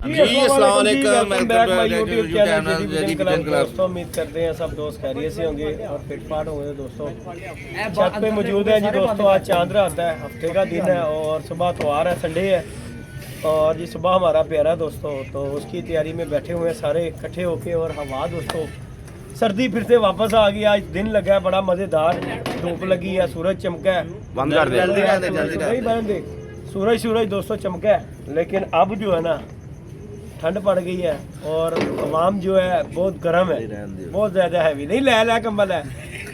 अस्सलाम वालेकुम, welcome back my YouTube channel दोस्तों। उम्मीद करते हैं सब दोस्त खैरियत से होंगे और फिट फाट होंगे दोस्तों। छत पे मौजूद है जी दोस्तों। आज चांद रात है, हफ्ते का दिन है और सुबह त्योहार है, संडे है और जी सुबह हमारा प्यारा दोस्तों, तो उसकी तैयारी में बैठे हुए हैं सारे इकट्ठे होके। और हवा दोस्तों सर्दी फिर से वापस आ गई। आज दिन लगा है बड़ा मज़ेदार, धूप लगी है, सूरज चमका है, बंद कर दे सूरज दोस्तों चमका है। लेकिन अब जो है ना ठंड पड़ गई है और आवाम जो है बहुत गर्म है, बहुत ज़्यादा हैवी। नहीं ले कंबल है।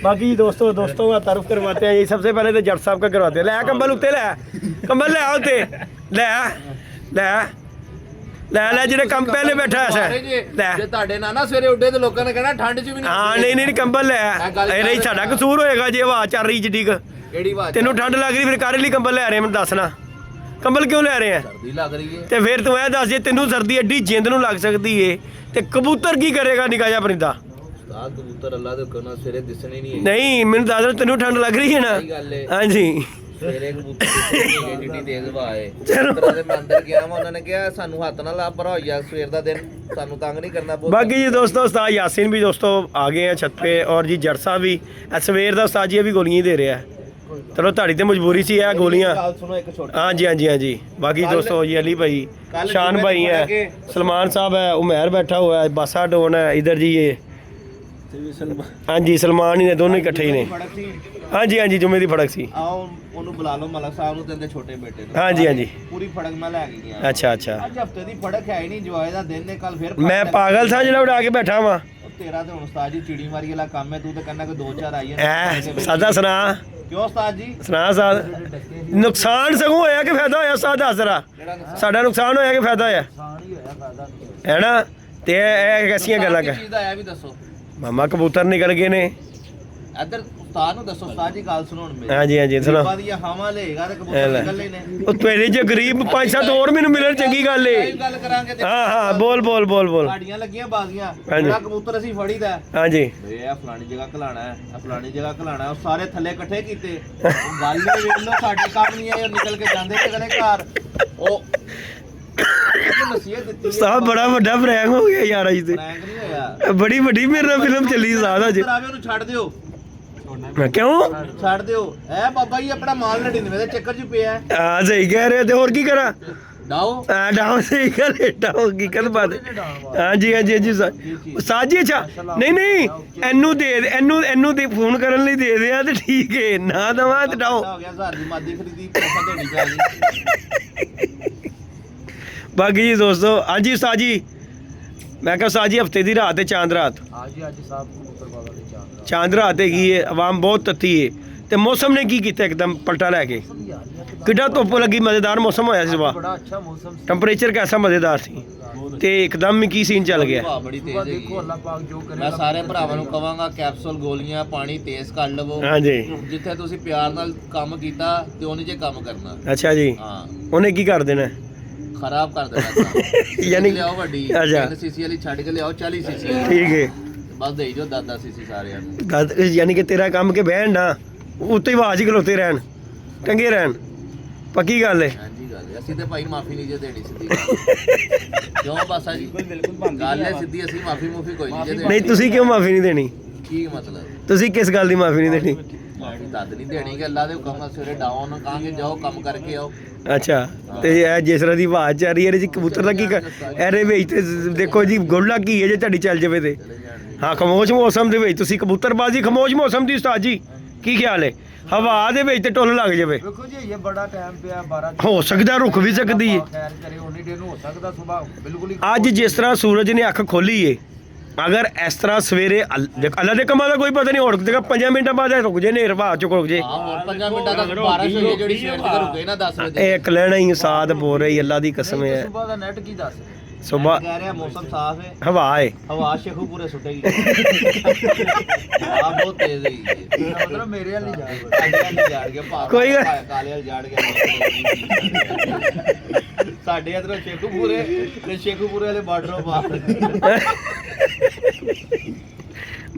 बाकी दोस्तों का तारुफ करवाते हैं। ये सबसे पहले तो जट साहब का करवाते हैं। ले कंबल उत्ते ले कंबल ले उत्ते ले ले ले ले ਜਿਹੜੇ ਕੰਮ ਪਹਿਲੇ ਬੈਠਾ ਐ ਲੈ ਜੇ ਤੁਹਾਡੇ ਨਾਲ ਨਾ ਸਵੇਰੇ ਉੱਡੇ ਤੇ ਲੋਕਾਂ ਨੇ ਕਹਿਣਾ ਠੰਡ 'ਚ ਵੀ ਨਹੀਂ। ਹਾਂ ਨਹੀਂ ਕੰਬਲ ਲੈ ਇਹ ਨਹੀਂ ਸਾਡਾ ਕਸੂਰ ਹੋਏਗਾ ਜੇ ਹਵਾ ਚੱਲ ਰਹੀ ਜਿੱਡੀ ਕਿਹੜੀ ਹਵਾ ਤੈਨੂੰ ਠੰਡ ਲੱਗ ਰਹੀ ਫਿਰ ਕਾਹਦੇ ਲਈ ਕੰਬਲ ਲੈ ਰਹੇ ਮੈਨੂੰ ਦੱਸ ਨਾ। ਕੰਬਲ ਕਿਉਂ ਲੈ ਰਹੇ ਆ? ਸਰਦੀ ਲੱਗ ਰਹੀ ਹੈ ਤੇ ਫਿਰ ਤੂੰ ਇਹ ਦੱਸ ਜੇ ਤੈਨੂੰ ਸਰਦੀ ਐਡੀ ਜਿੰਦ ਨੂੰ ਲੱਗ ਸਕਦੀ ਏ ਤੇ ਕਬੂਤਰ ਕੀ ਕਰੇਗਾ ਨਿੱਕਾ ਜਿਹਾ ਪਰਿੰਦਾ? ਉਸਤਾਦ ਕਬੂਤਰ ਅੱਲਾ ਦੇ ਹੁਕਮ ਨਾਲ ਸਵੇਰੇ ਦਿਸਣੇ ਨਹੀਂ ਹੈ। ਨਹੀਂ ਮੈਨੂੰ ਦੱਸ ਤੈਨੂੰ ਠੰਡ ਲੱਗ ਰਹੀ ਹੈ ਨਾ? ਹਾਂਜੀ ਸਵੇਰੇ ਕਬੂਤਰ ਜਿੱਡੀ ਤੇਜ਼ ਹਵਾ ਹੈ। ਕਬੂਤਰਾਂ ਦੇ ਮੈਂ ਅੰਦਰ ਗਿਆ ਮੈਂ ਉਹਨਾਂ ਨੇ ਕਿਹਾ ਸਾਨੂੰ ਹੱਥ ਨਾਲ ਲਾ ਭਰਾ ਹੋਇਆ ਸਵੇਰ ਦਾ ਦਿਨ ਸਾਨੂੰ ਤੰਗ ਨਹੀਂ ਕਰਨਾ। बाकी जी दोस्तों उस्ताद यासीन भी दोस्तों आ गए हैं छत पे और जी जट साहब भी सवेर का उस्ताद जी अभी गोलियां ही दे रहे हैं। चलो ताड़ी तो मजबूरी सी है गोलियां। हाँ जी बाकी दोस्तों ये अली भाई शान भाई है, सलमान साहब है, उमैर बैठा हुआ है, बासा डोन है इधर जी ये। हाँ जी सलमान ही ने दोनों इकट्ठे ही ने। हाँ जी जुम्मे की फड़क सी। ਉਹਨੂੰ ਬੁਲਾ ਲਓ ਮਲਕ ਸਾਹਿਬ ਨੂੰ ਤੇ ਇਹਦੇ ਛੋਟੇ ਬੇਟੇ ਨੂੰ। हाँ जी ਪੂਰੀ ਫੜਕ ਮੈਂ ਲੈ ਕੇ ਗਿਆ। अच्छा ਅੱਜ ਹਫਤੇ ਦੀ ਫੜਕ ਹੈ ਹੀ ਨਹੀਂ, ਜਵਾਏ ਦਾ ਦਿਨ ਨੇ ਕੱਲ ਫਿਰ मैं पागल था जिहड़ा उड़ा के बैठा वा। ਤੇਰਾ ਤੇ ਹੁਣ ਉਸਤਾਦ ਜੀ ਚਿੜੀ ਮਾਰੀ ਵਾਲਾ ਕੰਮ ਹੈ। ਤੂੰ ਤਾਂ ਕਹਿੰਦਾ ਕਿ 2-4 ਆਈ ਹੈ। सादा सुना ਕਿਉਂ ਉਸਤਾਦ ਜੀ? ਸੁਣਾ ਸਾਦ ਨੁਕਸਾਨ ਸਗੋਂ ਹੋਇਆ ਕਿ ਫਾਇਦਾ ਹੋਇਆ? ਸਾਦ ਦੱਸ ਜ਼ਰਾ। ਸਾਡਾ ਨੁਕਸਾਨ ਹੋਇਆ ਕਿ ਫਾਇਦਾ ਹੋਇਆ? ਨੁਕਸਾਨ ਹੀ ਹੋਇਆ, ਫਾਇਦਾ ਨਹੀਂ। ਹੈ ਨਾ? ਤੇ ਇਹ ਕੈਸੀਆਂ ਗੱਲਾਂ ਕਰ ਚੀਜ਼ ਦਾ ਆਇਆ ਵੀ ਦੱਸੋ। ਮਾਮਾ ਕਬੂਤਰ ਨਿਕਲ ਗਏ ਨੇ ਇੱਧਰ ਉਸਤਾਦ ਨੂੰ ਦੱਸੋ। ਉਸਤਾਦ ਜੀ ਗੱਲ ਸੁਣੋ ਹੁਣ ਮੇਰੀ। ਹਾਂਜੀ ਸੁਣੋ। ਦੀਆਂ ਹਵਾ ਲਏਗਾ ਤੇ ਕਬੂਤਰ ਨਿਕਲਣੇ ਨੇ। ਉਹ ਤੇਰੇ ਜੇ ਗਰੀਬ 5-7 ਹੋਰ ਮੈਨੂੰ ਮਿਲਣ ਚੰਗੀ ਗੱਲ ਏ। ਗੱਲ ਕਰਾਂਗੇ ਤੇ ਹਾਂ ਬੋਲ ਸਾਡੀਆਂ ਲੱਗੀਆਂ ਬਾਜ਼ੀਆਂ। ਜਿਹੜਾ ਕਬੂਤਰ ਅਸੀਂ ਫੜੀਦਾ ਹਾਂਜੀ ਇਹ ਫਲਾਣੀ ਜਗ੍ਹਾ ਘਲਾਣਾ ਹੈ, ਇਹ ਫਲਾਣੀ ਜਗ੍ਹਾ ਘਲਾਣਾ। ਉਹ ਸਾਰੇ ਥੱਲੇ ਇਕੱਠੇ ਕੀਤੇ। ਉਹ ਗੱਲ ਹੀ ਵੇਖ ਲਓ ਸਾਡੇ ਕੰਮ ਨਹੀਂ ਆਏ। ਨਿਕਲ ਕੇ ਜਾਂਦੇ ਤੇ ਕਦੇ ਘਰ ਉਹ ਸਾਹਿਬ ਬੜਾ ਵੱਡਾ ਪ੍ਰੈਂਕ ਹੋ ਗਿਆ ਯਾਰ ਅੱਜ ਤੇ। ਪ੍ਰੈਂਕ ਨਹੀਂ ਹੋਇਆ, ਬੜੀ ਵੱਡੀ ਮੇਰੇ ਨਾਲ ਫਿਲਮ ਚੱਲੀ ਸਾਦ ਅੱਜ। ਉਹਨੂੰ ਛੱਡ ਦਿਓ। ਕਿਉਂ ਛੱਡ ਦਿਓ? ਇਹ ਬਾਬਾ ਜੀ ਆਪਣਾ ਮਾਲ 99 ਦੇ ਚੱਕਰ 'ਚ ਪਿਆ। ਹਾਂ ਸਹੀ ਕਹਿ ਰਹੇ ਤੇ ਹੋਰ ਕੀ ਕਰਾਂ? ਡਾਓ ਡਾਉ ਸਹੀ ਗੱਲ ਹੈ। ਡਾਉ ਕੀ ਕਰ ਬਾਤ? ਹਾਂਜੀ ਸਾਜੀ ਅੱਛਾ ਨਹੀਂ ਇਹਨੂੰ ਦੇ ਇਹਨੂੰ ਦੇ ਫੋਨ ਕਰਨ ਲਈ ਦੇ ਦਿਆ ਤੇ ਠੀਕ ਹੈ। ਨਾ ਦਵਾ ਤੇ ਡਾਓ ਹੋ ਗਿਆ। ਸਾਡੀ ਮਾਦੀ ਖਰੀਦੀ ਪੈਸਾ ਦੇਣੀ ਚਾਹੀਦੀ। ਬਾਕੀ ਜੀ ਦੋਸਤੋ ਹਾਂਜੀ ਸਾਜੀ ਮੈਂ ਕਿਹਾ ਸਾਜੀ ਹਫਤੇ ਦੀ ਰਾਤ ਹੈ ਚਾਂਦ ਰਾਤ। ਹਾਂਜੀ ਸਾਹਿਬ ਕਬੂਤਰ ਬਾਬਾ ਦੇ ਚਾਂਦ ਰਾਤ ਹੈਗੀ ਹੈ, ਆਵਾਮ ਬਹੁਤ ਤੱਤੀ ਹੈ ਤੇ ਮੌਸਮ ਨੇ ਕੀ ਕੀਤਾ ਇੱਕਦਮ ਪਲਟਾ ਲੈ ਕੇ। ਕਿੱਡਾ ਧੁੱਪ ਲੱਗੀ, ਮਜ਼ੇਦਾਰ ਮੌਸਮ ਹੋਇਆ ਸੀ ਸੁਬਾਹ। ਬੜਾ ਅੱਛਾ ਮੌਸਮ ਸੀ, ਟੈਂਪਰੇਚਰ ਕੈਸਾ ਮਜ਼ੇਦਾਰ ਸੀ ਤੇ ਇੱਕਦਮ ਕੀ ਸੀਨ ਚੱਲ ਗਿਆ। ਹਵਾ ਬੜੀ ਤੇਜ਼ ਹੈ। ਦੇਖੋ ਅੱਲਾਹ ਪਾਕ ਜੋ ਕਰੇ। ਮੈਂ ਸਾਰੇ ਭਰਾਵਾਂ ਨੂੰ ਕਵਾਂਗਾ ਕੈਪਸੂਲ ਗੋਲੀਆਂ ਪਾਣੀ ਤੇਜ਼ ਕਰ ਲਵੋ। ਹਾਂਜੀ ਜਿੱਥੇ ਤੁਸੀਂ ਪਿਆਰ ਨਾਲ ਕੰਮ ਕੀਤਾ ਤੇ ਉਹਨੇ ਜੇ ਕੰਮ ਕਰਨਾ। ਅੱਛਾ ਜੀ ਹਾਂ ਉਹਨੇ ਕੀ ਕਰ ਦੇਣਾ? ਖਰਾਬ ਕਰ ਦੇਣਾ। ਯਾਨੀ ਲਿਆਓ ਵੱਡੀ 3 ਸੀਸੀ ਵਾਲੀ ਛੱਡ ਕੇ ਲਿਆਓ 40 ਸੀਸੀ। ਠੀਕ ਹੈ ਬਸ ਦੇਈ ਜੋ 10 ਸੀਸੀ ਸਾਰਿਆਂ ਨੂੰ। ਯਾਨੀ ਕਿ ਤੇਰਾ ਕੰਮ ਕੇ ਬਹਿਣ ਨਾ ਉੱਤੇ ਆਵਾਜ਼ ਹੀ ਖਲੋਤੇ ਰਹਿਣ, ਟੰਗੇ ਰਹਿਣ। ਪੱਕੀ ਗੱਲ ਹੈ। ਹਾਂਜੀ ਗੱਲ ਹੈ। ਅਸੀਂ ਤੇ ਭਾਈ ਮਾਫੀ ਨਹੀਂ ਜੇ ਦੇਣੀ ਸਿੱਧੀ। ਕਿਉਂ ਬਾਸਾ ਜੀ? ਗੱਲ ਹੈ ਸਿੱਧੀ। ਅਸੀਂ ਮਾਫੀ ਕੋਈ ਨਹੀਂ ਜੇ ਦੇਣੀ। ਨਹੀਂ ਤੁਸੀਂ ਕਿਉਂ ਮਾਫੀ ਨਹੀਂ ਦੇਣੀ? ਕੀ ਮਤਲਬ? ਤੁਸੀਂ ਕਿਸ ਗੱਲ ਦੀ ਮਾਫੀ ਨਹੀਂ ਦੇਣੀ? ਮਾਫੀ ਤਦ ਨਹੀਂ ਦੇਣੀ ਕਿ ਅੱਲਾ ਦੇ ਹੁਕਮ ਨਾਲ ਸਵੇਰੇ ਡਾਊਨ ਕਹਾਂਗੇ ਜਾਓ ਕੰਮ ਕਰਕੇ ਆਓ। ਅੱਛਾ ਤੇ ਇਹ ਜਿਸ ਤਰ੍ਹਾਂ ਦੀ ਆਵਾਜ਼ ਆ ਰਹੀ ਹੈ ਇਹਦੇ ਚ ਕਬੂਤਰ ਦਾ ਕੀ ਇਹਦੇ ਵਿੱਚ ਤੇ ਦੇਖੋ ਜੀ ਗੋਲਾ ਕੀ ਹੈ ਜੇ ਤੁਹਾਡੀ ਚੱਲ ਜਾਵੇ ਤੇ। ਹਾਂ ਖਾਮੋਸ਼ ਮੌਸਮ ਦੇ ਵਿੱਚ ਤੁਸੀਂ ਕਬੂਤਰਬਾਜ਼ੀ ਖਾਮੋਸ਼ ਮੌਸਮ ਦੀ ਉਸਤਾਦ ਜੀ ਕੀ ਖਿਆਲ ਹੈ? ਹਵਾ ਦੇ ਵਿੱਚ ਤੇ ਟੁੱਲ ਲੱਗ ਜਾਵੇ। ਵੇਖੋ ਜੀ ਇਹ ਬੜਾ ਟਾਈਮ ਪਿਆ 12 ਹੋ ਸਕਦਾ ਰੁਕ ਵੀ ਸਕਦੀ ਹੈ। ਖੈਰ ਕਰੇ ਉਨੀ ਦੇਰ ਨੂੰ ਹੋ ਸਕਦਾ ਸਵੇਰ ਬਿਲਕੁਲ ਹੀ। ਅੱਜ ਜਿਸ ਤਰ੍ਹਾਂ ਸੂਰਜ ਨੇ ਅੱਖ ਖੋਲੀ ਏ ਅਗਰ ਇਸ ਤਰ੍ਹਾਂ ਸਵੇਰੇ ਅੱਲਾ ਦੇ ਕੰਮਾਂ ਦਾ ਕੋਈ ਪਤਾ ਨਹੀਂ। ਹੋਰ ਦੇਖਾ 5 ਮਿੰਟਾਂ ਬਾਅਦ ਰੁਕ ਜੇ ਨੇਰ ਹਵਾ ਚੁੱਕ ਜੇ। ਹਾਂ ਹੋਰ 5 ਮਿੰਟਾਂ ਤੱਕ ਬਾਰਿਸ਼ ਹੋਈ ਜਿਹੜੀ ਸਵੇਰ ਤੱਕ ਰੁਕੇ ਨਾ 10 ਵਜੇ। ਇੱਕ ਲੈਣਾ ਹੀ ਸਾਦ ਬੋਲ ਰਹੀ ਅੱਲਾ ਦੀ ਕਸਮ ਹੈ। ਸਵੇਰ ਦਾ ਨੈਟ ਕੀ ਦੱਸ ਸੁਬਹ ਕਹਿ ਰਿਹਾ ਮੌਸਮ ਸਾਫ਼ ਹੈ, ਹਵਾ ਹੈ। ਹਵਾ ਸ਼ੇਖੂ ਪੂਰੇ ਸੁੱਟੇਗੀ। ਹਵਾ ਬਹੁਤ ਤੇਜ਼ ਹੈ। ਮਤਲਬ ਮੇਰੇ ਵਾਲੀ ਜਾ ਗਿਆ ਕੋਈ ਗੱਲ ਕਾਲੇ ਵਾਲ ਜਾੜ ਗਿਆ। ਸਾਡੇ ਇਧਰੋਂ ਸ਼ੇਖੂਪੁਰੇ ਤੇ ਸ਼ੇਖੂਪੁਰੇ ਵਾਲੇ ਬਾਰਡਰੋਂ ਬਾਹਰ।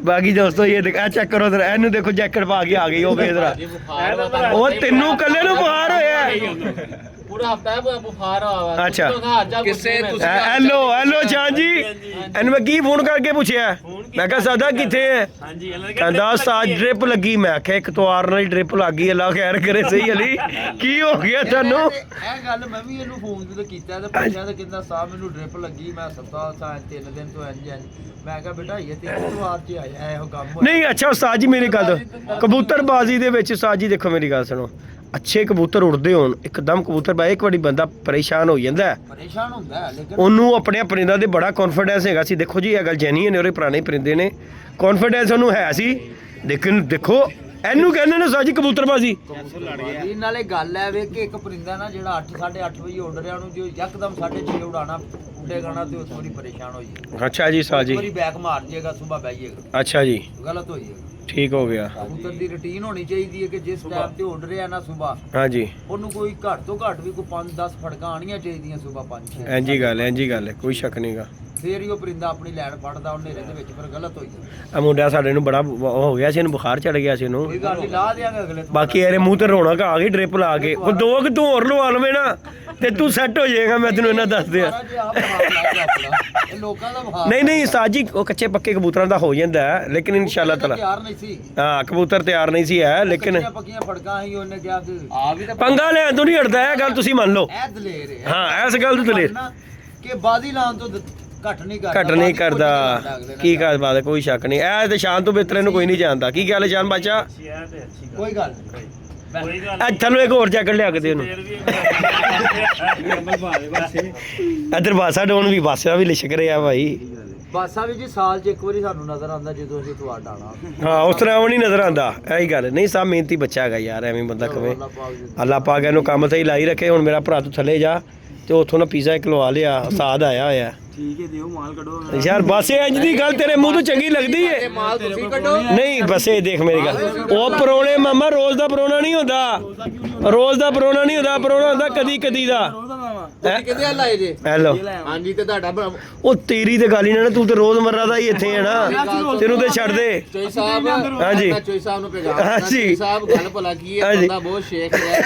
ਬਾਕੀ ਦੋਸਤੋ ਇਹ ਦੇਖਾ ਚੈੱਕ ਕਰੋ ਇਧਰ ਇਹਨੂੰ ਦੇਖੋ ਜੈਕਟ ਪਾ ਕੇ ਆ ਗਈ ਉਹ ਵੇਦਰਾ। ਉਹ ਤੈਨੂੰ ਕੱਲੇ ਨੂੰ ਬਾਹਰ ਹੋਇਆ ਪੂਰਾ ਹਫਤਾ ਹੈ ਬੁਖਾਰ ਆਵਾ ਅੱਛਾ। ਕਿਸੇ ਤੁਸੀਂ ਹੈਲੋ ਸ਼ਾਨ ਜੀ ਇਹਨੂੰ ਮੈਂ ਕੀ ਫੋਨ ਕਰਕੇ ਪੁੱਛਿਆ ਮੈਂ ਕਿਹਾ ਸਾਦਾ ਕਿੱਥੇ ਹੈ ਕਹਿੰਦਾ ਸਾਜ ਡ੍ਰਿਪ ਲੱਗੀ ਮੈਂ ਕਿਹਾ ਇੱਕ ਤਵਾਰ ਨਾਲ ਡ੍ਰਿਪ ਲੱਗ ਗਈ ਅੱਲਾ ਖੈਰ ਕਰੇ ਸਹੀ ਅਲੀ ਕੀ ਹੋ ਗਿਆ ਤੁਹਾਨੂੰ ਇਹ ਗੱਲ ਮੈਂ ਵੀ ਇਹਨੂੰ ਫੋਨ ਤੇ ਕੀਤਾ ਤੇ ਪੁੱਛਿਆ ਤੇ ਕਹਿੰਦਾ ਸਾਹਿਬ ਮੈਨੂੰ ਡ੍ਰਿਪ ਲੱਗੀ ਮੈਂ ਹਸਪਤਾਲ ਸਾਂ 3 ਦਿਨ ਤੋਂ ਇੰਜ ਮੈਂ ਕਿਹਾ ਬੇਟਾ ਇਹ ਤੇ ਤਵਾਰ 'ਚ ਆਇਆ ਇਹੋ ਕੰਮ ਹੋਇਆ। ਨਹੀਂ ਅੱਛਾ ਉਸਤਾਦ ਜੀ ਮੇਰੀ ਗੱਲ ਕਬੂਤਰਬਾਜ਼ੀ ਦੇ ਵਿੱਚ ਉਸਤਾਦ ਜੀ ਦੇਖੋ ਮੇਰੀ ਗੱਲ ਸੁਣੋ ਅੱਛੇ ਕਬੂਤਰ ਉੜਦੇ ਹੋਣ ਇੱਕਦਮ ਕਬੂਤਰ ਬਾਈ ਇੱਕ ਵਾਰੀ ਬੰਦਾ ਪਰੇਸ਼ਾਨ ਹੋ ਜਾਂਦਾ ਹੈ ਪਰੇਸ਼ਾਨ ਹੁੰਦਾ ਹੈ ਲੇਕਿਨ ਉਹਨੂੰ ਆਪਣੇ ਪਰਿੰਦਾਂ ਦੇ ਬੜਾ ਕੌਨਫੀਡੈਂਸ ਹੈਗਾ ਸੀ ਦੇਖੋ ਜੀ ਇਹ ਗੱਲ ਜੈਨੂਇਨ ਨੇ ਉਹਦੇ ਪੁਰਾਣੇ ਪਰਿੰਦੇ ਨੇ ਕੌਨਫੀਡੈਂਸ ਉਹਨੂੰ ਹੈ ਸੀ ਲੇਕਿਨ ਦੇਖੋ ਇਹਨੂੰ ਕਹਿੰਦੇ ਨੇ ਸਾਜੀ ਕਬੂਤਰਬਾਜ਼ੀ ਇਹ ਨਾਲੇ ਗੱਲ ਹੈ ਵੇ ਕਿ ਇੱਕ ਪਰਿੰਦਾ ਨਾ ਜਿਹੜਾ 8:30 ਵਜੇ ਉੱਡ ਰਿਹਾ ਉਹਨੂੰ ਜੋ ਯਕਦਮ 6:30 ਉਡਾਣਾ ਉੱਡੇਗਾ ਤੇ ਉਸ ਵਾਰੀ ਪਰੇਸ਼ਾਨ ਹੋ ਜਾਏਗਾ ਅੱਛਾ ਜੀ ਸਾਜੀ ਵਾਰੀ ਬੈਕ ਮਾਰ ਜਾਏਗਾ ਸਵੇਰ ਬਹਿ ਜਾਏਗਾ ਅੱਛਾ ਜੀ ਗਲਤ ਹੋ ਜਾਏਗਾ ਠੀਕ ਹੋ ਗਿਆ ਕਬੂਤਰ ਦੀ ਰੁਟੀਨ ਹੋਣੀ ਚਾਹੀਦੀ ਹੈ ਕਿ ਜਿਸ ਟਾਈਮ ਤੇ ਉੱਡ ਰਿਹਾ ਨਾ ਸਵੇਰ ਹਾਂਜੀ ਉਹਨੂੰ ਕੋਈ ਘੱਟ ਤੋਂ ਘੱਟ ਵੀ ਕੋਈ 5-10 ਫੜਕਾਂ ਆਣੀਆਂ ਚਾਹੀਦੀਆਂ ਸਵੇਰ 5-6 ਇੰਜੀ ਗੱਲ ਹੈ ਕੋਈ ਸ਼ੱਕ ਨਹੀਂਗਾ ਫੇਰ ਹੀ ਉਹ ਪਰਿੰਦਾ ਆਪਣੀ ਲੈਣ ਫੜਦਾ ਉਹ ਹਨੇਰੇ ਦੇ ਵਿੱਚ ਫਿਰ ਗਲਤ ਹੋ ਜਾਂਦਾ ਆ ਮੁੰਡਾ ਸਾਡੇ ਨੂੰ ਬੜਾ ਹੋ ਗਿਆ ਸੀ ਇਹਨੂੰ ਬੁਖਾਰ ਚੜ ਗਿਆ ਸੀ ਇਹਨੂੰ ਕੋਈ ਗੱਲ ਨਹੀਂ ਲਾ ਦਿਆਂਗੇ ਅਗਲੇ ਤੋਂ ਬਾਕੀ ਇਹਦੇ ਮੂੰਹ ਤੇ ਰੌਣਕ ਆ ਗਈ ਡ੍ਰਿਪ ਲਾ ਕੇ ਉਹ ਦੋ ਕਿ ਤੂੰ ਹੋਰ ਲਵਾ ਲਵੇਂ ਨਾ ਤੇ ਤੂੰ ਸੈੱਟ ਹੋ ਜਾਏਗਾ ਮੈਂ ਤੈਨੂੰ ਇਹਨਾਂ ਦੱਸ ਦਿਆਂ ਸਾਰਾ ਜੇ ਆਪ ਬਹਾਰ ਲਾ ਕੇ ਆਪਣਾ ਇਹ ਲੋਕਾਂ ਦਾ ਬਹਾਰ ਨਹੀਂ ਸਾਜੀ ਉਹ ਕੱਚੇ ਪੱਕੇ ਕਬੂਤਰਾਂ ਦਾ ਹੋ ਜਾਂਦਾ ਹੈ ਲੇਕਿਨ ਇਨਸ਼ਾਅੱਲਾ ਤਾਲਾ ਤਿਆਰ ਨਹੀਂ ਸੀ ਹਾਂ ਕਬੂਤਰ ਤਿਆਰ ਨਹੀਂ ਸੀ ਹੈ ਲੇਕਿਨ ਕੱਚੀਆਂ ਪੱਕੀਆਂ ਫੜਕਾਂ ਹੀ ਉਹਨੇ ਕਿਹਾ ਕਿ ਆ ਵੀ ਤਾਂ ਪੰਗਾ ਲੈਣ ਤੋਂ ਨਹੀਂ ਹਟਦਾ ਇਹ ਗੱਲ ਤੁਸੀਂ ਮੰਨ ਲਓ ਇਹ ਦਲੇਰ ਹੈ ਹਾਂ ਇਸ ਗੱਲ ਤੋਂ ਦਲੇਰ ਕਿ ਬਾਜ਼ੀ ਲਾਉਣ ਤੋਂ ਘੱਟ ਨਹੀਂ ਕਰਦਾ ਘਟ ਨਹੀਂ ਕਰਦਾ ਕੀ ਗੱਲ ਬਾਤ ਹੈ ਕੋਈ ਸ਼ੱਕ ਨਹੀਂ ਇਹ ਤੇ ਸ਼ਾਨ ਤੋਂ ਬਿਹਤਰ ਇਹਨੂੰ ਕੋਈ ਨਹੀਂ ਜਾਣਦਾ ਕੀ ਗੱਲ ਹੈ ਸ਼ਾਨ ਬਾਚਾ ਕੋਈ ਗੱਲ ਨਹੀਂ ਤੁਹਾਨੂੰ ਇੱਕ ਹੋਰ ਜੈਕਟ ਲਿਆ ਕੇ ਦੇ ਉਹਨੂੰ ਇਧਰ ਬਾਸਾ ਡੋਨ ਵੀ ਬਾਸਾ ਵੀ ਲਿਸ਼ਕ ਰਿਹਾ ਭਾਈ ਬਾਸਾ ਵੀ ਜੀ ਸਾਲ 'ਚ ਇੱਕ ਵਾਰੀ ਸਾਨੂੰ ਨਜ਼ਰ ਆਉਂਦਾ ਜਦੋਂ ਅਸੀਂ ਤੁਹਾਡਾ ਆਣਾ ਹਾਂ ਉਸ ਤਰ੍ਹਾਂ ਉਹ ਨਹੀਂ ਨਜ਼ਰ ਆਉਂਦਾ ਇਹੀ ਗੱਲ ਨਹੀਂ ਸਭ ਮਿਹਨਤੀ ਬੱਚਾ ਹੈਗਾ ਯਾਰ ਐਵੇਂ ਬੰਦਾ ਕਵੇ ਅੱਲਾ ਪਾਕ ਇਹਨੂੰ ਕੰਮ ਤੇ ਹੀ ਲਾਈ ਰੱਖੇ ਹੁਣ ਮੇਰਾ ਭਰਾ ਤੂੰ ਥੱਲੇ ਜਾ ਤੇ ਉੱਥੋਂ ਨਾ ਪੀਜ਼ਾ ਇੱਕ ਲਵਾ ਲਿਆ ਸਾਦ ਆਇਆ ਹੋਇਆ ਠੀਕ ਹੈ ਦਿਓ ਮਾਲ ਕੱਢੋ ਯਾਰ ਬਸ ਇਹ ਇੰਜ ਦੀ ਗੱਲ ਤੇਰੇ ਮੂੰਹ ਤੋਂ ਚੰਗੀ ਲੱਗਦੀ ਏ ਮਾਲ ਤੁਸੀਂ ਕੱਢੋ ਨਹੀਂ ਬਸ ਇਹ ਦੇਖ ਮੇਰੀ ਗੱਲ ਉਹ ਪਰੋਣੇ ਮਾਮਾ ਰੋਜ਼ ਦਾ ਪਰੋਣਾ ਨਹੀਂ ਹੁੰਦਾ ਰੋਜ਼ ਦਾ ਪਰੋਣਾ ਨਹੀਂ ਹੁੰਦਾ ਪਰੋਣਾ ਹੁੰਦਾ ਕਦੀ ਕਦੀ ਦਾ ਤੁਸੀਂ ਕਿਹਦੇ ਹੱਲ ਆਏ ਜੇ ਹੈਲੋ ਹਾਂਜੀ ਤੇ ਤੁਹਾਡਾ ਉਹ ਤੇਰੀ ਤੇ ਗੱਲ ਹੀ ਨਾ ਤੂੰ ਤੇ ਰੋਜ਼ ਮਰਰਾ ਦਾ ਹੀ ਇੱਥੇ ਹੈ ਨਾ ਤੈਨੂੰ ਤੇ ਛੱਡ ਦੇ ਚੋਈ ਸਾਹਿਬ ਹਾਂਜੀ। ਮੈਂ ਚੋਈ ਸਾਹਿਬ ਨੂੰ ਪੈਗਾਮ ਹਾਂਜੀ। ਚੋਈ ਸਾਹਿਬ ਗੱਲ ਭਲਾ ਕੀ ਹੈ ਹਾਂਜੀ। ਬੰਦਾ ਬਹੁਤ ਸ਼ੇਖ ਹੈ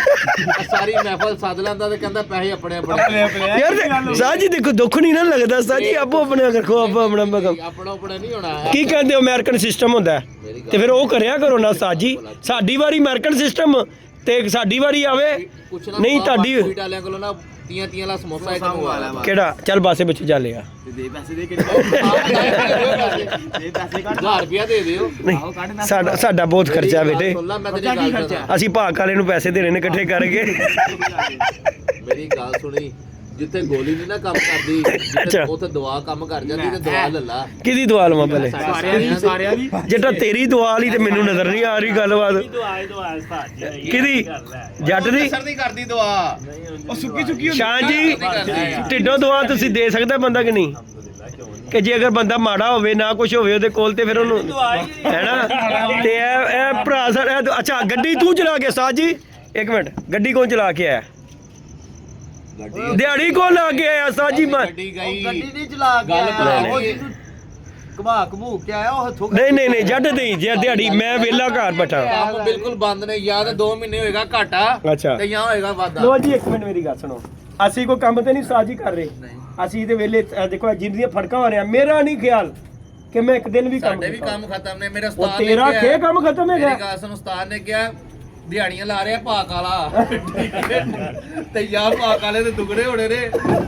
ਸਾਰੀ ਮਹਿਫਲ ਸੱਦ ਲੈਂਦਾ ਤੇ ਕਹਿੰਦਾ ਪੈਸੇ ਆਪਣੇ ਆਪਣੇ ਯਾਰ ਸਾਜੀ ਦੇਖੋ ਦੁੱਖ ਨਹੀਂ ਨਾ ਲੱਗਦਾ ਸਾਜੀ ਆਪੋ ਆਪਣੇ ਰੱਖੋ ਆਪੋ ਆਪਣਾ ਮਗਮ ਆਪਣਾ ਆਪਣਾ ਨਹੀਂ ਹੋਣਾ ਕੀ ਕਹਿੰਦੇ ਹੋ ਅਮਰੀਕਨ ਸਿਸਟਮ ਹੁੰਦਾ ਤੇ ਫਿਰ ਉਹ ਕਰਿਆ ਕਰੋ ਨਾ ਸਾਜੀ ਸਾਡੀ ਵਾਰੀ ਅਮਰੀਕਨ ਸਿਸਟਮ ਤੇ ਸਾਡੀ ਵਾਰੀ ਆਵੇ ਪੁੱਛਣਾ ਨਹੀਂ ਤੁਹਾਡੀ ਸਵੀਟ ਵਾਲਿਆਂ ਕੋਲੋਂ ਨਾ ਤੀਆਂ ਵਾਲਾ ਸਮੋਸਾ ਇੱਕ ਮੰਗਵਾ ਲੈ ਕਿਹੜਾ ਚੱਲ ਬਾਸੇ ਵਿੱਚ ਚੱਲੇਗਾ ਦੇ ਪੈਸੇ ਦੇ ਕੇ ਦੇ ਪੈਸੇ 1000 ਰੁਪਿਆ ਦੇ ਦਿਓ ਨਹੀਂ ਸਾਡਾ ਬਹੁਤ ਖਰਚਾ ਬੇਟੇ ਸੁਣ ਲੈ ਮੈਂ ਤੇਰੀ ਗੱਲ ਦੱਸਾਂ ਅਸੀਂ ਭਾਗ ਵਾਲੇ ਨੂੰ ਪੈਸੇ ਦੇਣੇ ਨੇ ਇਕੱਠੇ ਕਰਕੇ ਮੇਰੀ ਗੱਲ ਸੁਣੀ ਜਿੱਥੇ ਗੋਲੀ ਨਹੀਂ ਨਾ ਕੰਮ ਕਰਦੀ ਅੱਛਾ। ਉੱਥੇ ਦਵਾ ਕੰਮ ਕਰ ਜਾਂਦੀ ਤੇ ਦਵਾ ਲੱਲਾ ਕਿਹਦੀ ਦੁਆ ਲਵਾਂ ਪਹਿਲੇ ਸਾਰਿਆਂ ਦੀ ਜਿਹੜਾ ਤੇਰੀ ਦੁਆ ਵਾਲੀ ਤੇ ਮੈਨੂੰ ਨਜ਼ਰ ਨਹੀਂ ਆ ਰਹੀ ਗੱਲਬਾਤ ਕਿਹਦੀ ਜੱਟ ਦੀ ਅਸਰ ਨਹੀਂ ਕਰਦੀ ਦਵਾ ਉਹ ਸੁੱਕੀ ਸ਼ਾਨ ਜੀ ਢਿੱਡੋਂ ਦੁਆ ਤੁਸੀਂ ਦੇ ਸਕਦਾ ਬੰਦਾ ਕਿ ਨਹੀਂ ਕਿ ਜੇ ਅਗਰ ਬੰਦਾ ਮਾੜਾ ਹੋਵੇ ਨਾ ਕੁਝ ਹੋਵੇ ਉਹਦੇ ਕੋਲ ਤੇ ਫਿਰ ਉਹਨੂੰ ਹੈਨਾ ਤੇ ਇਹ ਭਰਾ ਸਾਡਾ ਅੱਛਾ ਗੱਡੀ ਤੂੰ ਚਲਾ ਕੇ ਸਾਜ ਜੀ ਇੱਕ ਮਿੰਟ ਗੱਡੀ ਕੌਣ ਚਲਾ ਕੇ ਆਇਆ ਦਿਹਾੜੀ ਕੌਣ ਲਾ ਕੇ ਆਇਆ ਸਾਜੀ ਗੱਡੀ ਗਈ ਗੱਡੀ ਨਹੀਂ ਚਲਾ ਗੱਲ ਘਮਾ ਘਮੂ ਕੇ ਆਇਆ ਉਹ ਹੱਥੋਂ ਨਹੀਂ ਜੱਟ ਨਹੀਂ ਜੇ ਦਿਹਾੜੀ ਮੈਂ ਵਿਹਲਾ ਘਰ ਬੈਠਾ ਕੰਮ ਬਿਲਕੁਲ ਬੰਦ ਨੇ ਜਾਂ ਤਾਂ 2 ਮਹੀਨੇ ਹੋਏਗਾ ਘਾਟਾ ਅੱਛਾ ਤੇ ਜਾਂ ਹੋਏਗਾ ਵਾਧਾ ਲੋ ਜੀ ਇੱਕ ਮਿੰਟ ਮੇਰੀ ਗੱਲ ਸੁਣੋ ਅਸੀਂ ਕੋਈ ਕੰਮ ਤੇ ਨਹੀਂ ਸਾਜੀ ਕਰ ਰਹੇ ਅਸੀਂ ਤੇ ਵੇਲੇ ਦੇਖੋ ਜਿੰਦੀਆਂ ਫੜਕਾਂ ਹੋ ਰਹੀਆਂ ਮੇਰਾ ਨਹੀਂ ਖਿਆਲ ਕਿ ਮੈਂ ਇੱਕ ਦਿਨ ਵੀ ਕੰਮ ਸਾਡੇ ਵੀ ਕੰਮ ਖਤਮ ਨੇ ਮੇਰੇ ਉਹ ਉਸਤਾਦ ਨੇ ਤੇਰਾ ਖੇ ਕੰਮ ਖਤਮ ਹੈ ਮੇਰੀ ਗੱਲ ਸੁਣ ਉਸਤਾਦ ਨੇ ਕਿਹਾ ਦਿਹਾੜੀਆਂ ਲਾ ਰਿਹਾ ਭਾਕ ਵਾਲਾ ਤੇ ਜਾਂ ਭਾਕ ਵਾਲੇ ਦੇ ਦੁਗੜੇ ਹੋਣੇ ਨੇ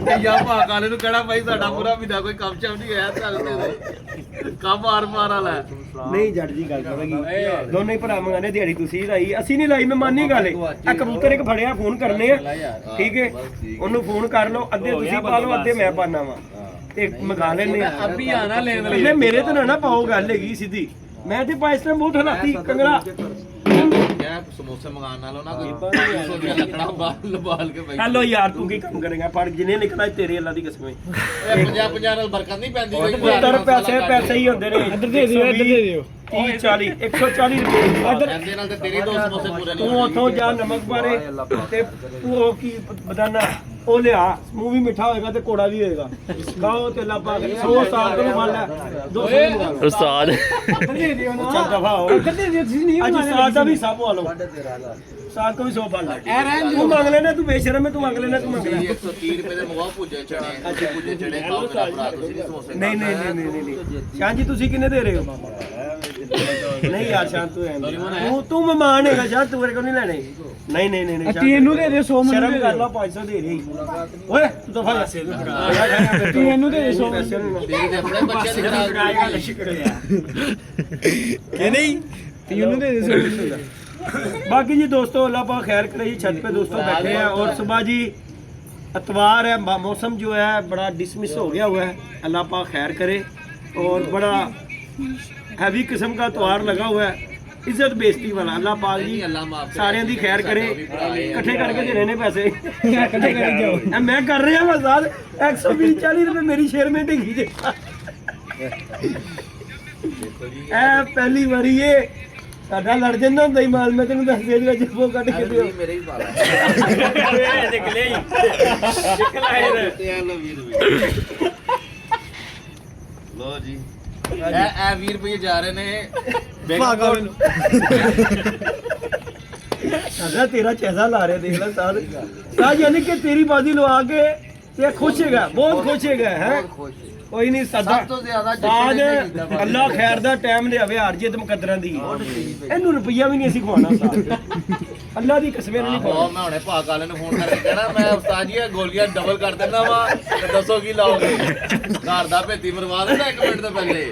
ਤੇ ਜਾਂ ਭਾਕ ਵਾਲੇ ਨੂੰ ਕਹਿਣਾ ਭਾਈ ਸਾਡਾ ਪੂਰਾ ਮਹੀਨਾ ਕੋਈ ਕੰਮ ਚਮ ਨਹੀਂ ਹੋਇਆ ਚੱਲ ਦੇ ਕੰਮ ਆਰ ਮਾਰ ਵਾਲਾ ਨਹੀਂ ਜੱਟ ਜੀ ਗੱਲ ਕਰਾਂਗੀ ਦੋਨੇ ਹੀ ਭਰਾ ਮੰਗਾਨੇ ਦਿਹਾੜੀ ਤੁਸੀਂ ਲਾਈ ਅਸੀਂ ਨਹੀਂ ਲਾਈ ਮੈਂ ਮੰਨੀ ਗੱਲ ਆ ਕਬੂਤਰ ਇੱਕ ਫੜਿਆ ਫੋਨ ਕਰਨੇ ਆ ਠੀਕ ਹੈ ਉਹਨੂੰ ਫੋਨ ਕਰ ਲਓ ਅੱਧੇ ਤੁਸੀਂ ਪਾ ਲਓ ਅੱਧੇ ਮੈਂ ਪਾਣਾ ਵਾ ਤੇ ਮੰਗਾ ਲੈਣੇ ਆ ਅਭੀ ਆਣਾ ਲੈਣ ਇਹਨੇ ਮੇਰੇ ਤੇ ਨਾ ਪਾਓ ਗੱਲ ਹੈਗੀ ਸਿੱਧੀ ਮੈਂ ਤੇ ਪਾ ਇਸ ਟਾਈਮ ਬਹੁਤ ਹਲਾਤੀ ਕੰਗਰਾ ਕਿਆ ਸਮੋਸੇ ਮੰਗਾਉਣ ਨਾਲੋਂ ਨਾ ਕੋਈ 200 ਰੁਪਇਆ ਲੱਕੜਾ ਬਾਲ ਕੇ ਭਾਈ ਹੈਲੋ ਯਾਰ ਤੂੰ ਕੀ ਕੰਮ ਕਰੇਗਾ ਫੜ ਜਿੰਨੇ ਨਿਕਲਣਾ ਤੇਰੇ ਅੱਲਾ ਦੀ ਕਸਮ ਹੈ 50 ਨਾਲ ਬਰਕਤ ਨਹੀਂ ਪੈਂਦੀ ਕੋਈ ਪੁੱਤਰ ਪੈਸੇ ਹੀ ਹੁੰਦੇ ਨੇ ਇੱਧਰ ਦੇ ਦਿਓ 30 40 140 ਰੁਪਏ ਇੱਧਰ ਇਹਦੇ ਨਾਲ ਤੇ ਤੇਰੇ 2 ਸਮੋਸੇ ਪੂਰੇ ਨਹੀਂ ਤੂੰ ਉੱਥੋਂ ਜਾ ਨਮਕ ਬਾਰੇ ਤੇ ਤੂੰ ਉਹ ਕੀ ਬਦਾਨਾ ਉਹ ਲਿਆ ਮੂੰਹ ਵੀ ਮਿੱਠਾ ਹੋਏਗਾ ਤੇ ਕੋੜਾ ਵੀ ਹੋਏਗਾ ਖਾਓ ਤੇ ਲੱਭਾ 100 ਸਾਲ ਤੋਂ ਮੰਨ ਲੈ 200 ਉਸਤਾਦ ਦੇ ਦਿਓ ਨਾ ਚੱਲ ਦਫਾ ਹੋ ਦੇ ਦਿਓ ਤੁਸੀਂ ਨਹੀਂ ਅੱਜ ਉਸਤਾਦ ਦਾ ਵੀ ਸਭ ਵਾਲੋ उस्ताद को भी 100 फल तू मांग लेना तू बेशरम है तू मांग लेना तू मांग ਜੀ लेना 130 ਰੁਪਏ ਦੇ ਮਗਵਾ ਭੁੱਜੇ ਚਣੇ ਭੁੱਜੇ ਚਣੇ ਖਾਓ ਮੇਰਾ ਭਰਾ ਤੁਸੀਂ ਨਹੀਂ ਸਮੋਸੇ नहीं नहीं नहीं नहीं नहीं शान जी तुसी किन्ने दे रहे हो नहीं यार शान तू तू मेहमान है शान तू मेरे को नहीं लेने नहीं नहीं नहीं ਤੀ ਇਹਨੂੰ ਦੇ ਦੇ 100 शर्म ਮੈਨੂੰ कर लो 500 दे रही ओए तू तो फल ਤੀ ਇਹਨੂੰ ਦੇ ਦੇ 100 ਤੇਰੀ ਤੇ ਆਪਣੇ ਬੱਚੇ ਦੀ ਖਰਾਬ ਇਹ ਨਹੀਂ ਤੀ ਇਹਨੂੰ ਦੇ ਦੇ 100 बाकी जी दोस्तों अल्लाह पाक खैर करे जी छत पे दोस्तों बैठे हैं और सुबह जी इतवार है मौसम जो है बड़ा डिसमिस हो गया हुआ है अल्लाह पाक खैर करे और बड़ा हैवी किस्म का त्योहार लगा हुआ है इज्जत बेइज्जती वाला अल्लाह पाक जी सारे दी खैर करे इकट्ठे करके देने ने पैसे इकट्ठे कर जाओ मैं कर रहा हूं साथ 120 40 रुपए मेरी शेयर में ढंगी दे पहली बारी ये ਸਾਡਾ ਲੜ ਜਾਂਦਾ ਹੁੰਦਾ ਹੀ ਮਾਲ ਮੈਂ ਤੈਨੂੰ ਦੱਸ ਦੇ ਜਿਹੜਾ ਜੱਬੋ ਕੱਢ ਕੇ ਦਿਓ ਮੇਰੇ ਹੀ ਪਾਲਾ ਨਿਕਲੇ ਹੀ ਲੋ ਜੀ ਇਹ 20 ਰੁਪਏ ਜਾ ਰਹੇ ਨੇ ਭਾਗਾ ਮੈਨੂੰ ਸਾਡਾ ਤੇਰਾ ਚਿਹਰਾ ਲਾ ਰਿਹਾ ਦੇਖ ਲੈ ਸਾਧ ਸਾਧ ਯਾਨੀ ਕਿ ਤੇਰੀ ਬਾਜ਼ੀ ਲਵਾ ਕੇ ਤੇ ਖੁਸ਼ ਹੈਗਾ ਬਹੁਤ ਖੁਸ਼ ਹੈਗਾ ਹੈ ਕੋਈ ਨਹੀਂ ਸਾਡਾ ਸਭ ਤੋਂ ਜ਼ਿਆਦਾ ਸਾਧ ਅੱਲਾ ਖੈਰ ਦਾ ਟਾਈਮ ਲਿਆਵੇ ਹਾਰ ਜੇ ਤੇ ਮੁਕੱਦਰਾਂ ਦੀ ਇਹਨੂੰ ਰੁਪਈਆ ਵੀ ਨਹੀਂ ਅਸੀਂ ਖਵਾਉਣਾ ਸਾਧ ਅੱਲਾ ਦੀ ਕਸਮ ਨਹੀਂ ਉਹ ਖਵਾਉਣਾ ਮੈਂ ਹੁਣੇ ਭਾਗ ਵਾਲੇ ਨੂੰ ਫੋਨ ਕਰਕੇ ਕਹਿਣਾ ਮੈਂ ਉਸਤਾਦ ਜੀ ਇਹ ਗੋਲੀਆਂ ਡਬਲ ਕਰ ਦਿੰਦਾ ਵਾ ਤੇ ਦੱਸੋ ਕੀ ਲਾਓਗੇ ਘਰ ਦਾ ਭੇਤੀ ਮਰਵਾ ਦੇਣਾ 1 ਮਿੰਟ ਤੋਂ ਪਹਿਲੇ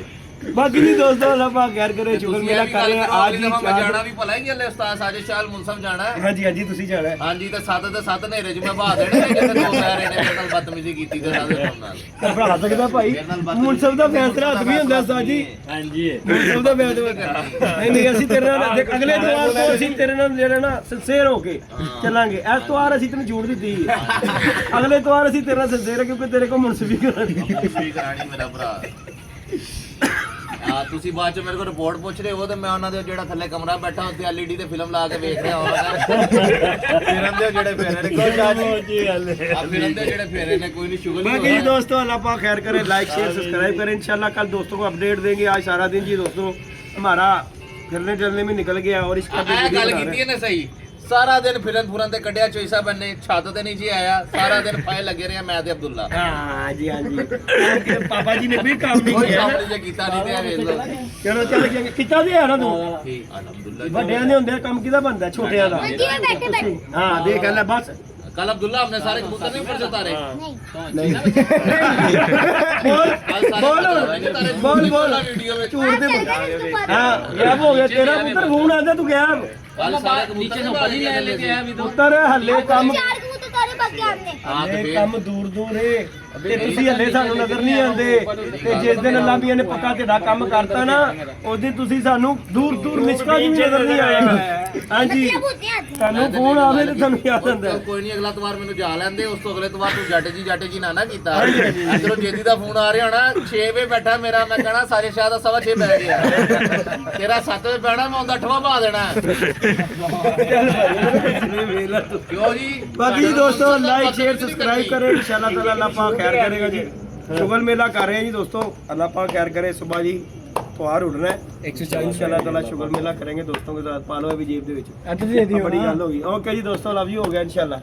ਬਾਕੀ ਜੀ ਦੋਸਤੋ ਅੱਲਾ ਪਾਕ ਖੈਰ ਕਰੇ ਸ਼ੁਕਰ ਮੇਲਾ ਕਰ ਰਹੇ ਹਾਂ ਅੱਜ ਹੀ ਮੈਂ ਜਾਣਾ ਵੀ ਭਲਾ ਹੀ ਹਲੇ ਉਸਤਾਦ ਸਾਜੇ ਸ਼ਾਲ ਮੁਨਸਮ ਜਾਣਾ ਹੈ ਹਾਂਜੀ ਹਾਂਜੀ ਤੁਸੀਂ ਜਾਣਾ ਹੈ ਹਾਂਜੀ ਤੇ 7 ਤੇ 7 ਹਨੇਰੇ ਚ ਮੈਂ ਬਾਹ ਦੇਣੇ ਨੇ ਜਿੱਥੇ ਦੋ ਪੈਰ ਇਹਨੇ ਮੇਰੇ ਨਾਲ ਬਦਤਮੀਜ਼ੀ ਕੀਤੀ ਤੇ ਨਾਲ ਨਾਲ ਘਬਰਾ ਸਕਦਾ ਭਾਈ ਮੁਨਸਬ ਦਾ ਫੈਸਲਾ ਹੱਥ ਵੀ ਹੁੰਦਾ ਸਾਜੀ ਹਾਂਜੀ ਮੁਨਸਬ ਦਾ ਫੈਸਲਾ ਨਹੀਂ ਨਹੀਂ ਅਸੀਂ ਤੇਰੇ ਨਾਲ ਅਗਲੇ ਦੁਆਰ ਤੋਂ ਅਸੀਂ ਤੇਰੇ ਨਾਲ ਜਿਹੜਾ ਨਾ ਸਿੰਸੇਅਰ ਹੋ ਕੇ ਚੱਲਾਂਗੇ ਇਸ ਦੁਆਰ ਅਸੀਂ ਤੈਨੂੰ ਝੂਠ ਦਿੱਤੀ ਅਗਲੇ ਦੁਆਰ ਅਸੀਂ ਤੇਰੇ ਨਾਲ ਸਿੰਸੇਅਰ ਕਿਉਂਕਿ ਤੇਰੇ ਕੋਲ ਮੁਨਸਬੀ ਕਰਾਣੀ ਕਰਾਣੀ ਮੇਰਾ ਭਰਾ ਆ ਤੁਸੀਂ ਬਾਅਦ ਚ ਮੇਰੇ ਕੋਲ ਰਿਪੋਰਟ ਪੁੱਛ ਰਹੇ ਹੋ ਤੇ ਮੈਂ ਉਹਨਾਂ ਦੇ ਜਿਹੜਾ ਥੱਲੇ ਕਮਰਾ ਬੈਠਾ ਉੱਤੇ LED ਤੇ ਫਿਲਮ ਲਾ ਕੇ ਵੇਖ ਰਿਹਾ ਹਾਂ ਫਿਲਮ ਦੇ ਜਿਹੜੇ ਫੇਰੇ ਨੇ ਕੋਈ ਆ ਫਿਲਮ ਦੇ ਜਿਹੜੇ ਫੇਰੇ ਨੇ कोई नहीं शुगर बाकी जी दोस्तों अल्लाह पाक खैर करे लाइक शेयर सब्सक्राइब करें इंशाल्लाह कल दोस्तों को अपडेट देंगे आज सारा दिन जी दोस्तों हमारा फिरने चलने में निकल गया और इसका ਗੱਲ ਕੀਤੀ ਇਹਨੇ ਸਹੀ ਸਾਰਾ ਦਿਨ ਫਿਰਨ ਫੁਰਨ ਤੇ ਕੱਢਿਆ ਚੋਈਸਾ ਬੰਨੇ ਛੱਤ ਤੇ ਨਹੀਂ ਜੀ ਆਇਆ ਸਾਰਾ ਦਿਨ ਫਾਇ ਲੱਗੇ ਰਹੇ ਮੈਂ ਤੇ ਅਬਦੁੱਲਾ हाँ जी हाँ जी पापा जी ने भी काम नहीं ਕੋਈ किया ਕੰਮ ਨਹੀਂ ਜੇ ਕੀਤਾ ਨਹੀਂ ਤੇ ਇਹ ਵੇਖ ਲਓ चलो चल गया कितना दे ना तू ਠੀਕ ਅਲਹਮਦੁਲਿਲਾ ਵੱਡਿਆਂ ਦੇ ਹੁੰਦੇ ਕੰਮ ਕਿਹਦਾ ਬੰਦਾ ਛੋਟਿਆਂ ਦਾ हाँ देख ले बस कल अब्दुल्ला हमने सारे कबूतर नहीं ऊपर से उतारे नहीं बोल बोल बोल बोल वीडियो में झूठ दे हाँ गैप हो गया तेरा पुत्र फोन आता तू गैप कल सारे नीचे से ऊपर ही लेके आया अभी तो ਪੁੱਤਰ ਹੱਲੇ ਕੰਮ हाँ तो ਇਹ फिर ਕੰਮ ਦੂਰ ਦੂਰ ਏ ਤੇ ਤੁਸੀਂ ਹੱਲੇ ਸਾਨੂੰ ਨਜ਼ਰ ਨਹੀਂ ਆਉਂਦੇ ਤੇ ਜਿਸ ਦਿਨ ਅੱਲਾਹ ਵੀ ਇਹਨੇ ਪੱਕਾ ਤੁਹਾਡਾ ਕੰਮ ਕਰਤਾ ਨਾ ਉਹਦੀ ਤੁਸੀਂ ਸਾਨੂੰ ਦੂਰ ਦੂਰ ਨਿਸ਼ਕਾ ਵੀ ਨਜ਼ਰ ਨਹੀਂ ਆਏਗਾ ਹਾਂਜੀ ਤੁਹਾਨੂੰ ਫੋਨ ਆਵੇ ਤੇ ਤੁਹਾਨੂੰ ਯਾਦ ਆਉਂਦਾ ਕੋਈ ਨਹੀਂ ਅਗਲਾ ਤਵਾਰ ਮੈਨੂੰ ਜਾ ਲੈਂਦੇ ਉਸ ਤੋਂ ਅਗਲੇ ਤਵਾਰ ਤੂੰ ਜੱਟ ਜੀ ਨਾ ਨਾ ਕੀਤਾ ਇਧਰੋਂ ਜੇਦੀ ਦਾ ਫੋਨ ਆ ਰਿਹਾ ਹੋਣਾ 6 ਵਜੇ ਬੈਠਾ ਮੇਰਾ ਮੈਂ ਕਹਣਾ ਸਾਰੇ ਸ਼ਾਹ ਦਾ 6:30 ਬੈ ਗਿਆ ਤੇਰਾ 7 ਵਜੇ ਬੈਣਾ ਮੈਂ ਉਹਦਾ 8ਵਾਂ ਪਾ ਦੇਣਾ क्यों जी बाकी जी दोस्तों लाइक शेयर सब्सक्राइब करें इंशाल्लाह ताला अल्लाह पाक खैर करेगा जी शुगल मेला कर रहे हैं जी दोस्तों अल्लाह पाक खैर करे सुबह जी त्योहार उड़ना है इंशाल्लाह ताला शुगल मेला करेंगे दोस्तों के साथ पालो भी जेब दे विच बड़ी गल होगी ओके जी दोस्तों लव यू हो गया इंशाल्लाह